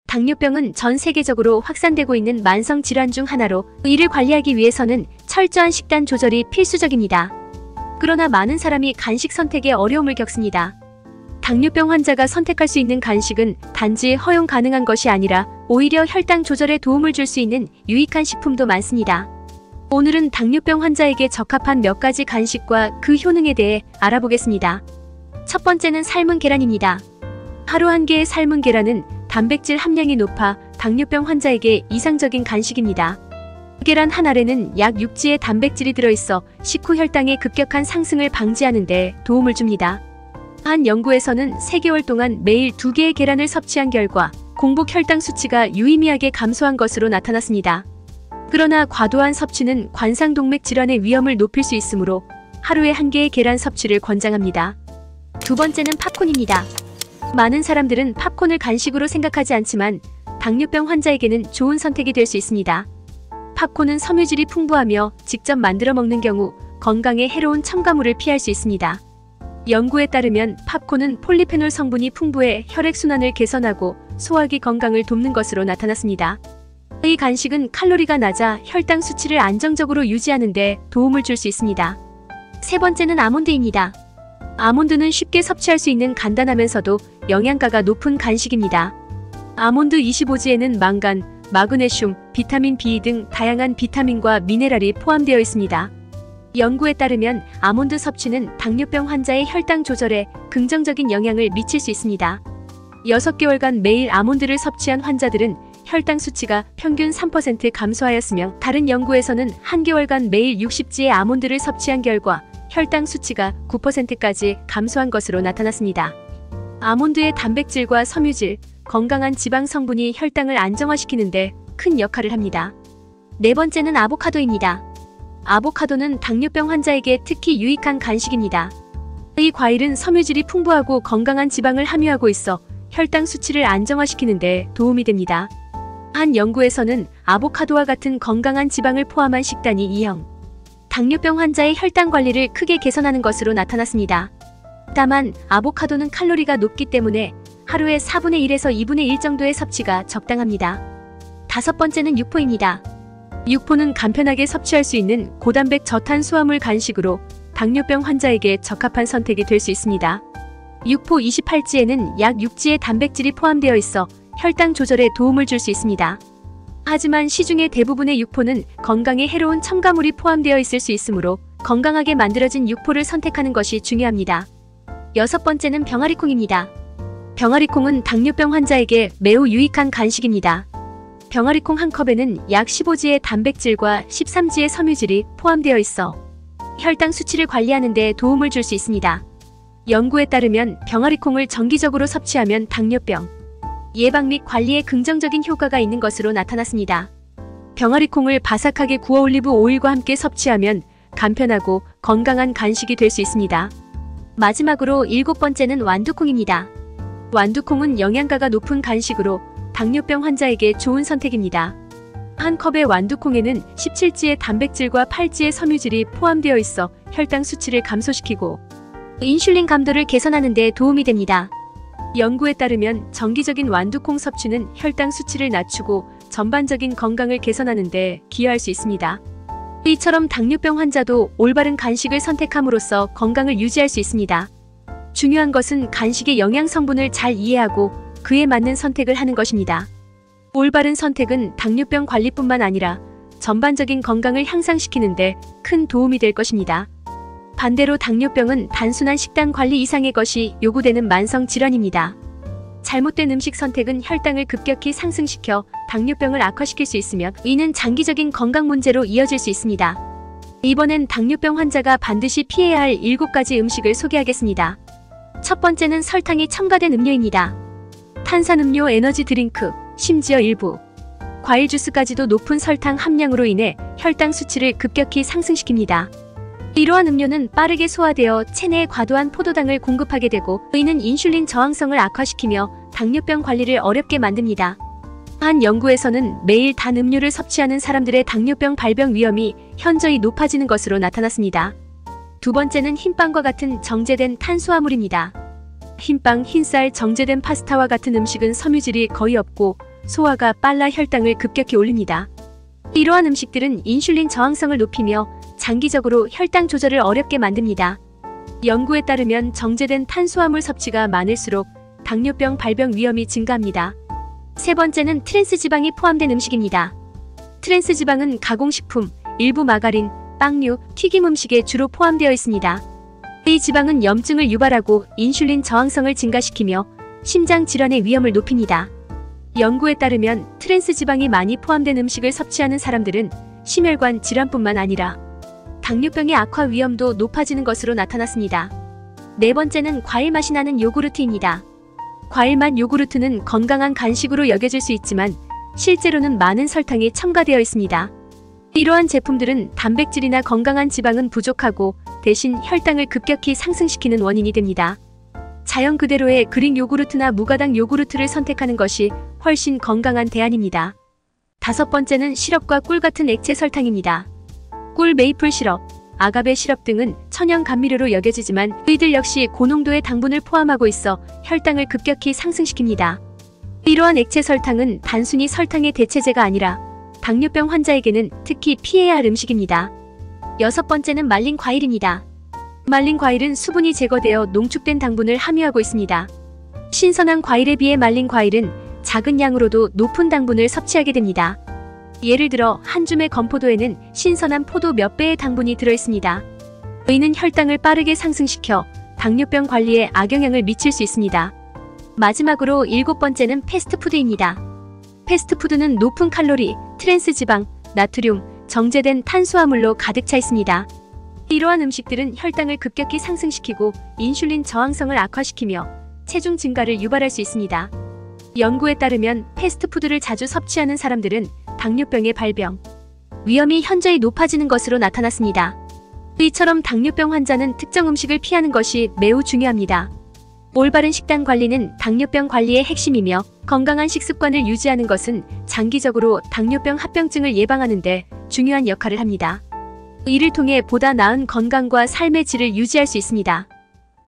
당뇨병은 전 세계적으로 확산되고 있는 만성 질환 중 하나로 이를 관리하기 위해서는 철저한 식단 조절이 필수적입니다. 그러나 많은 사람이 간식 선택에 어려움을 겪습니다. 당뇨병 환자가 선택할 수 있는 간식은 단지 허용 가능한 것이 아니라 오히려 혈당 조절에 도움을 줄 수 있는 유익한 식품도 많습니다. 오늘은 당뇨병 환자에게 적합한 몇 가지 간식과 그 효능에 대해 알아보겠습니다. 첫 번째는 삶은 계란입니다. 하루 한 개의 삶은 계란은 단백질 함량이 높아 당뇨병 환자에게 이상적인 간식입니다. 계란 한 알에는 약 6지의 단백질이 들어있어 식후 혈당의 급격한 상승을 방지하는 데 도움을 줍니다. 한 연구에서는 3개월 동안 매일 2개의 계란을 섭취한 결과 공복 혈당 수치가 유의미하게 감소한 것으로 나타났습니다. 그러나 과도한 섭취는 관상동맥 질환의 위험을 높일 수 있으므로 하루에 1개의 계란 섭취를 권장합니다. 두 번째는 팝콘입니다. 많은 사람들은 팝콘을 간식으로 생각하지 않지만 당뇨병 환자에게는 좋은 선택이 될 수 있습니다. 팝콘은 섬유질이 풍부하며 직접 만들어 먹는 경우 건강에 해로운 첨가물을 피할 수 있습니다. 연구에 따르면 팝콘은 폴리페놀 성분이 풍부해 혈액순환을 개선하고 소화기 건강을 돕는 것으로 나타났습니다. 이 간식은 칼로리가 낮아 혈당 수치를 안정적으로 유지하는 데 도움을 줄 수 있습니다. 세 번째는 아몬드입니다. 아몬드는 쉽게 섭취할 수 있는 간단하면서도 영양가가 높은 간식입니다. 아몬드 25지에는 망간, 마그네슘, 비타민 B 등 다양한 비타민과 미네랄이 포함되어 있습니다. 연구에 따르면 아몬드 섭취는 당뇨병 환자의 혈당 조절에 긍정적인 영향을 미칠 수 있습니다. 6개월간 매일 아몬드를 섭취한 환자들은 혈당 수치가 평균 3% 감소하였으며 다른 연구에서는 한 개월간 매일 60지의 아몬드를 섭취한 결과 혈당 수치가 9%까지 감소한 것으로 나타났습니다. 아몬드의 단백질과 섬유질, 건강한 지방 성분이 혈당을 안정화시키는 데 큰 역할을 합니다. 네 번째는 아보카도입니다. 아보카도는 당뇨병 환자에게 특히 유익한 간식입니다. 이 과일은 섬유질이 풍부하고 건강한 지방을 함유하고 있어 혈당 수치를 안정화시키는 데 도움이 됩니다. 한 연구에서는 아보카도와 같은 건강한 지방을 포함한 식단이 E형 당뇨병 환자의 혈당 관리를 크게 개선하는 것으로 나타났습니다. 다만 아보카도는 칼로리가 높기 때문에 하루에 4분의 1에서 2분의 1 정도의 섭취가 적당합니다. 다섯 번째는 육포입니다. 육포는 간편하게 섭취할 수 있는 고단백 저탄수화물 간식으로 당뇨병 환자에게 적합한 선택이 될 수 있습니다. 육포 28지에는 약 6지의 단백질이 포함되어 있어 혈당 조절에 도움을 줄 수 있습니다. 하지만 시중의 대부분의 육포는 건강에 해로운 첨가물이 포함되어 있을 수 있으므로 건강하게 만들어진 육포를 선택하는 것이 중요합니다. 여섯 번째는 병아리콩입니다. 병아리콩은 당뇨병 환자에게 매우 유익한 간식입니다. 병아리콩 한 컵에는 약 15지의 단백질과 13지의 섬유질이 포함되어 있어 혈당 수치를 관리하는 데 도움을 줄 수 있습니다. 연구에 따르면 병아리콩을 정기적으로 섭취하면 당뇨병 예방 및 관리에 긍정적인 효과가 있는 것으로 나타났습니다. 병아리콩을 바삭하게 구워 올리브 오일과 함께 섭취하면 간편하고 건강한 간식이 될 수 있습니다. 마지막으로 일곱 번째는 완두콩입니다. 완두콩은 영양가가 높은 간식으로 당뇨병 환자에게 좋은 선택입니다. 한 컵의 완두콩에는 17지의 단백질과 8지의 섬유질이 포함되어 있어 혈당 수치를 감소시키고 인슐린 감도를 개선하는 데 도움이 됩니다. 연구에 따르면 정기적인 완두콩 섭취는 혈당 수치를 낮추고 전반적인 건강을 개선하는 데 기여할 수 있습니다. 이처럼 당뇨병 환자도 올바른 간식을 선택함으로써 건강을 유지할 수 있습니다. 중요한 것은 간식의 영양 성분을 잘 이해하고 그에 맞는 선택을 하는 것입니다. 올바른 선택은 당뇨병 관리뿐만 아니라 전반적인 건강을 향상시키는 데 큰 도움이 될 것입니다. 반대로 당뇨병은 단순한 식단 관리 이상의 것이 요구되는 만성 질환입니다. 잘못된 음식 선택은 혈당을 급격히 상승시켜 당뇨병을 악화시킬 수 있으며 이는 장기적인 건강 문제로 이어질 수 있습니다. 이번엔 당뇨병 환자가 반드시 피해야 할 7가지 음식을 소개하겠습니다. 첫 번째는 설탕이 첨가된 음료입니다. 탄산음료, 에너지 드링크, 심지어 일부 과일 주스까지도 높은 설탕 함량으로 인해 혈당 수치를 급격히 상승시킵니다. 이러한 음료는 빠르게 소화되어 체내에 과도한 포도당을 공급하게 되고 이는 인슐린 저항성을 악화시키며 당뇨병 관리를 어렵게 만듭니다. 한 연구에서는 매일 단 음료를 섭취하는 사람들의 당뇨병 발병 위험이 현저히 높아지는 것으로 나타났습니다. 두 번째는 흰빵과 같은 정제된 탄수화물입니다. 흰빵, 흰쌀, 정제된 파스타와 같은 음식은 섬유질이 거의 없고 소화가 빨라 혈당을 급격히 올립니다. 이러한 음식들은 인슐린 저항성을 높이며 장기적으로 혈당 조절을 어렵게 만듭니다. 연구에 따르면 정제된 탄수화물 섭취가 많을수록 당뇨병 발병 위험이 증가합니다. 세 번째는 트랜스지방이 포함된 음식입니다. 트랜스지방은 가공식품, 일부 마가린, 빵류, 튀김 음식에 주로 포함되어 있습니다. 이 지방은 염증을 유발하고 인슐린 저항성을 증가시키며 심장 질환의 위험을 높입니다. 연구에 따르면 트랜스지방이 많이 포함된 음식을 섭취하는 사람들은 심혈관 질환뿐만 아니라 당뇨병의 악화 위험도 높아지는 것으로 나타났습니다. 네 번째는 과일 맛이 나는 요구르트입니다. 과일맛 요구르트는 건강한 간식으로 여겨질 수 있지만 실제로는 많은 설탕이 첨가되어 있습니다. 이러한 제품들은 단백질이나 건강한 지방은 부족하고 대신 혈당을 급격히 상승시키는 원인이 됩니다. 자연 그대로의 그릭 요구르트나 무가당 요구르트를 선택하는 것이 훨씬 건강한 대안입니다. 다섯 번째는 시럽과 꿀 같은 액체 설탕입니다. 꿀, 메이플 시럽, 아가베 시럽 등은 천연 감미료로 여겨지지만 이들 역시 고농도의 당분을 포함하고 있어 혈당을 급격히 상승시킵니다. 이러한 액체 설탕은 단순히 설탕의 대체제가 아니라 당뇨병 환자에게는 특히 피해야 할 음식입니다. 여섯 번째는 말린 과일입니다. 말린 과일은 수분이 제거되어 농축된 당분을 함유하고 있습니다. 신선한 과일에 비해 말린 과일은 작은 양으로도 높은 당분을 섭취하게 됩니다. 예를 들어 한 줌의 건포도에는 신선한 포도 몇 배의 당분이 들어있습니다. 이는 혈당을 빠르게 상승시켜 당뇨병 관리에 악영향을 미칠 수 있습니다. 마지막으로 일곱 번째는 패스트푸드입니다. 패스트푸드는 높은 칼로리, 트랜스지방, 나트륨, 정제된 탄수화물로 가득 차 있습니다. 이러한 음식들은 혈당을 급격히 상승시키고 인슐린 저항성을 악화시키며 체중 증가를 유발할 수 있습니다. 연구에 따르면 패스트푸드를 자주 섭취하는 사람들은 당뇨병의 발병 위험이 현저히 높아지는 것으로 나타났습니다. 이처럼 당뇨병 환자는 특정 음식을 피하는 것이 매우 중요합니다. 올바른 식단 관리는 당뇨병 관리의 핵심이며 건강한 식습관을 유지하는 것은 장기적으로 당뇨병 합병증을 예방하는 데 중요한 역할을 합니다. 이를 통해 보다 나은 건강과 삶의 질을 유지할 수 있습니다.